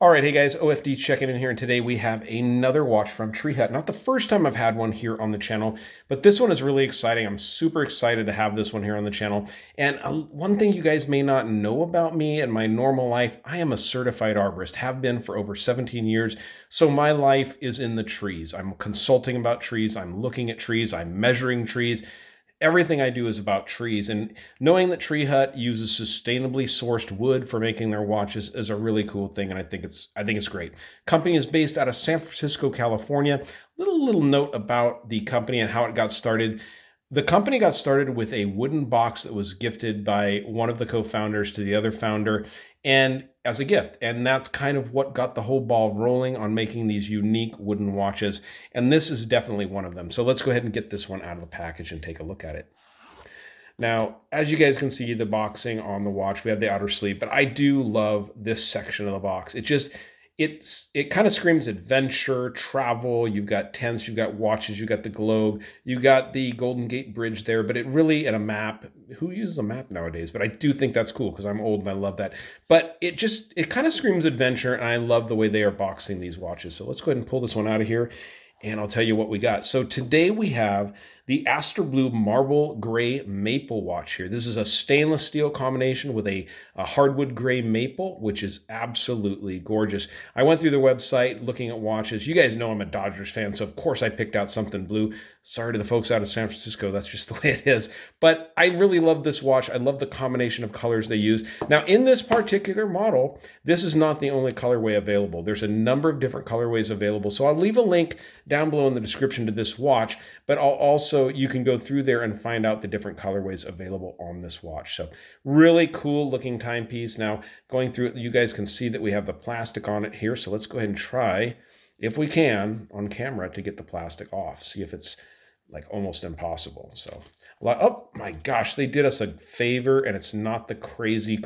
All right, hey guys, OFD checking in here, and today we have another watch from Tree Hut. Not the first time I've had one here on the channel, but this one is really exciting. I'm super excited to have this one here on the channel. And one thing you guys may not know about me and my normal life, I am a certified arborist, have been for over 17 years. So my life is in the trees. I'm consulting about trees, I'm looking at trees, I'm measuring trees. Everything I do is about trees, and knowing that Tree Hut uses sustainably sourced wood for making their watches is a really cool thing, and I think it's great. Company is based out of San Francisco, California. Little note about the company and how it got started. The company got started with a wooden box that was gifted by one of the co-founders to the other founder, and as a gift. And that's kind of what got the whole ball rolling on making these unique wooden watches. And this is definitely one of them. So let's go ahead and get this one out of the package and take a look at it. Now, as you guys can see, the boxing on the watch, we have the outer sleeve, but I do love this section of the box. It kind of screams adventure, travel. You've got tents, you've got watches, you've got the globe, you've got the Golden Gate Bridge there, but it really, and a map. Who uses a map nowadays? But I do think that's cool because I'm old and I love that. But it kind of screams adventure, and I love the way they are boxing these watches. So let's go ahead and pull this one out of here, and I'll tell you what we got. So today we have the Aster Blue Marble Gray Maple watch here. This is a stainless steel combination with a hardwood gray maple, which is absolutely gorgeous. I went through the website looking at watches. You guys know I'm a Dodgers fan, so of course I picked out something blue. Sorry to the folks out of San Francisco, that's just the way it is. But I really love this watch. I love the combination of colors they use. Now, in this particular model, this is not the only colorway available. There's a number of different colorways available. So I'll leave a link down below in the description to this watch, but I'll also, you can go through there and find out the different colorways available on this watch. So really cool looking timepiece. Now, going through it, you guys can see that we have the plastic on it here. So let's go ahead and try, if we can, on camera to get the plastic off. See if it's like almost impossible. So, oh my gosh, they did us a favor, and it's not the crazy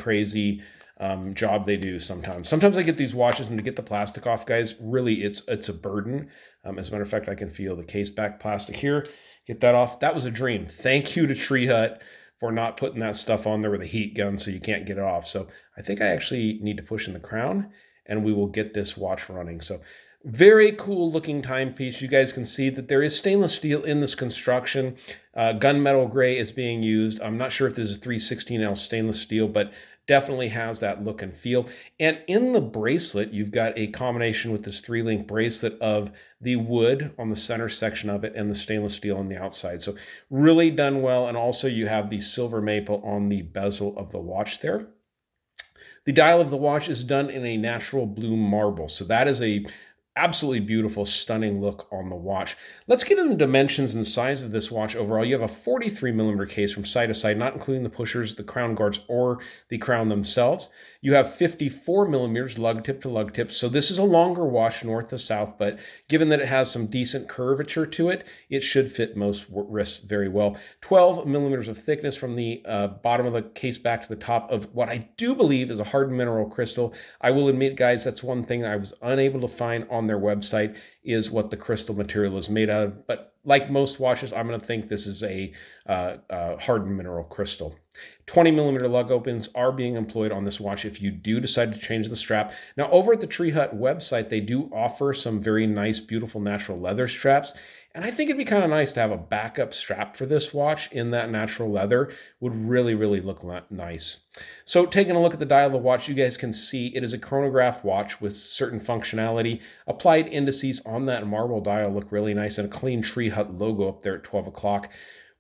job they do sometimes. Sometimes I get these watches, and to get the plastic off, guys, really it's a burden. As a matter of fact, I can feel the case back plastic here. Get that off. That was a dream. Thank you to Tree Hut for not putting that stuff on there with a heat gun so you can't get it off. So I think I actually need to push in the crown, and we will get this watch running. So very cool looking timepiece. You guys can see that there is stainless steel in this construction. Gunmetal gray is being used. I'm not sure if this is 316L stainless steel, but definitely has that look and feel. And in the bracelet, you've got a combination with this 3-link bracelet of the wood on the center section of it and the stainless steel on the outside. So really done well. And also you have the silver maple on the bezel of the watch there. The dial of the watch is done in a natural blue marble. So that is a absolutely beautiful, stunning look on the watch. Let's get into the dimensions and size of this watch overall. You have a 43 millimeter case from side to side, not including the pushers, the crown guards, or the crown themselves. You have 54 millimeters lug tip to lug tip. So this is a longer watch north to south, but given that it has some decent curvature to it, it should fit most wrists very well. 12 millimeters of thickness from the bottom of the case back to the top of what I do believe is a hardened mineral crystal. I will admit, guys, that's one thing I was unable to find on their website, is what the crystal material is made out of. But like most watches, I'm going to think this is a hardened mineral crystal. 20 millimeter lug opens are being employed on this watch if you do decide to change the strap. Now, over at the Tree Hut website, they do offer some very nice, beautiful natural leather straps. And I think it'd be kind of nice to have a backup strap for this watch in that natural leather. Would really look nice. So taking a look at the dial of the watch, you guys can see it is a chronograph watch with certain functionality. Applied indices on that marble dial look really nice, and a clean Tree Hut logo up there at 12 o'clock.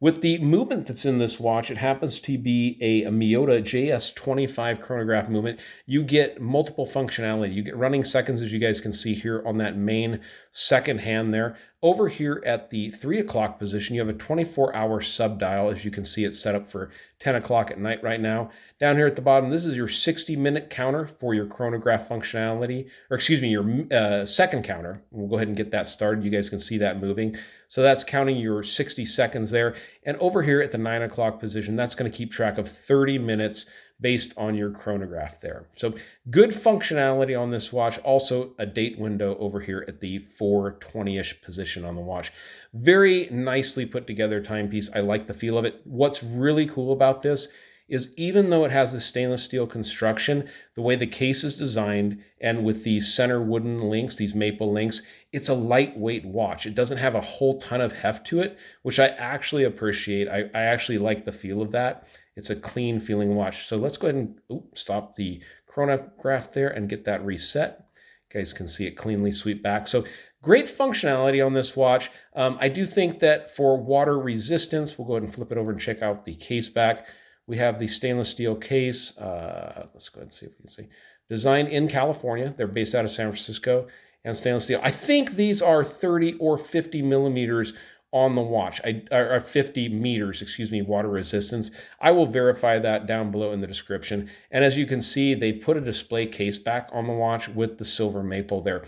With the movement that's in this watch, it happens to be a Miyota JS25 chronograph movement. You get multiple functionality. You get running seconds, as you guys can see here on that main second hand there. Over here at the 3 o'clock position, you have a 24-hour sub-dial. As you can see, it's set up for 10 o'clock at night right now. Down here at the bottom, this is your 60-minute counter for your chronograph functionality, or excuse me, your second counter. We'll go ahead and get that started. You guys can see that moving. So that's counting your 60 seconds there. And over here at the 9 o'clock position, that's going to keep track of 30 minutes based on your chronograph there. So good functionality on this watch. Also a date window over here at the 4:20-ish position on the watch. Very nicely put together timepiece. I like the feel of it. What's really cool about this is even though it has the stainless steel construction, the way the case is designed and with these center wooden links, these maple links, it's a lightweight watch. It doesn't have a whole ton of heft to it, which I actually appreciate. I actually like the feel of that. It's a clean feeling watch. So let's go ahead and stop the chronograph there and get that reset. You guys can see it cleanly sweep back. So great functionality on this watch. I do think that for water resistance, we'll go ahead and flip it over and check out the case back. We have the stainless steel case. Let's go ahead and see if we can see. Designed in California. They're based out of San Francisco, and stainless steel. I think these are 30 or 50 millimeters on the watch, or 50 meters, excuse me, water resistance. I will verify that down below in the description. And as you can see, they put a display case back on the watch with the silver maple there.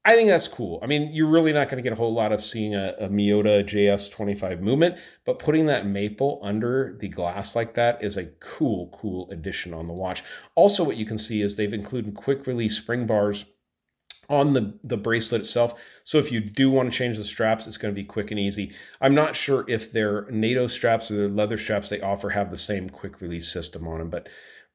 I think that's cool. I mean, you're really not going to get a whole lot of seeing a Miyota JS25 movement, but putting that maple under the glass like that is a cool addition on the watch. Also, what you can see is they've included quick release spring bars on the bracelet itself. So if you do want to change the straps, it's going to be quick and easy. I'm not sure if their NATO straps or their leather straps they offer have the same quick release system on them, but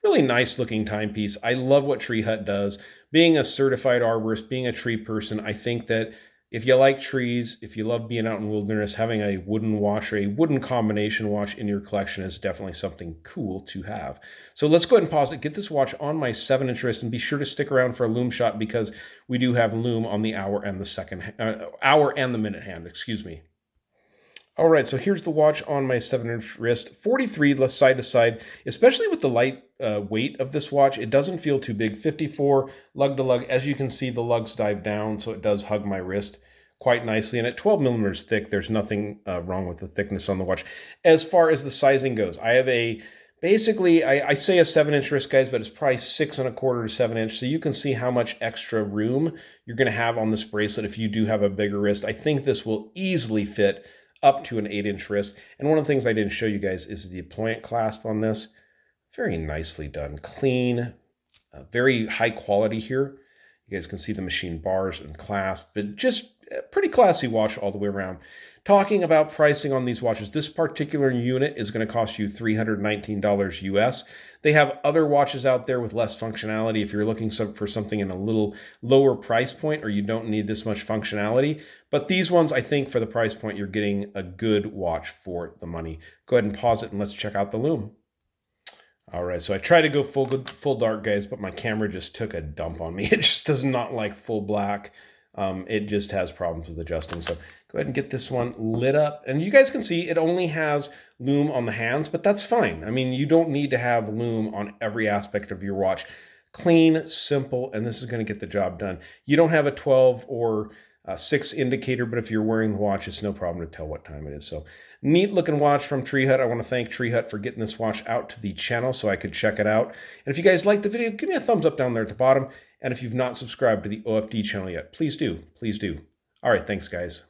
really nice looking timepiece. I love what Tree Hut does. Being a certified arborist, being a tree person, I think that if you like trees, if you love being out in wilderness, having a wooden watch or a wooden combination watch in your collection is definitely something cool to have. So let's go ahead and pause it, get this watch on my 7-inch wrist, and be sure to stick around for a loom shot because we do have loom on the hour and the minute hand, excuse me. All right, so here's the watch on my 7-inch wrist, 43 left side to side, especially with the light weight of this watch. It doesn't feel too big, 54 lug to lug. As you can see, the lugs dive down, so it does hug my wrist quite nicely. And at 12 millimeters thick, there's nothing wrong with the thickness on the watch. As far as the sizing goes, I have basically, I say a 7-inch wrist, guys, but it's probably 6 1/4 to 7-inch. So you can see how much extra room you're going to have on this bracelet if you do have a bigger wrist. I think this will easily fit up to an 8-inch wrist. And one of the things I didn't show you guys is the deployment clasp on this. Very nicely done. Clean, very high quality here. You guys can see the machine bars and clasp, but just a pretty classy watch all the way around. Talking about pricing on these watches, this particular unit is going to cost you $319 US. They have other watches out there with less functionality if you're looking for something in a little lower price point or you don't need this much functionality. But these ones, I think for the price point, you're getting a good watch for the money. Go ahead and pause it and let's check out the loom. All right, so I tried to go full dark, guys, but my camera just took a dump on me. It just does not like full black. It just has problems with adjusting. So go ahead and get this one lit up. And you guys can see it only has loom on the hands, but that's fine. I mean, you don't need to have loom on every aspect of your watch. Clean, simple, and this is going to get the job done. You don't have a 12 or 6 indicator, but if you're wearing the watch, it's no problem to tell what time it is. So neat looking watch from Tree Hut. I want to thank Tree Hut for getting this watch out to the channel so I could check it out. And if you guys liked the video, give me a thumbs up down there at the bottom. And if you've not subscribed to the OFD channel yet, please do. Please do. All right, thanks, guys.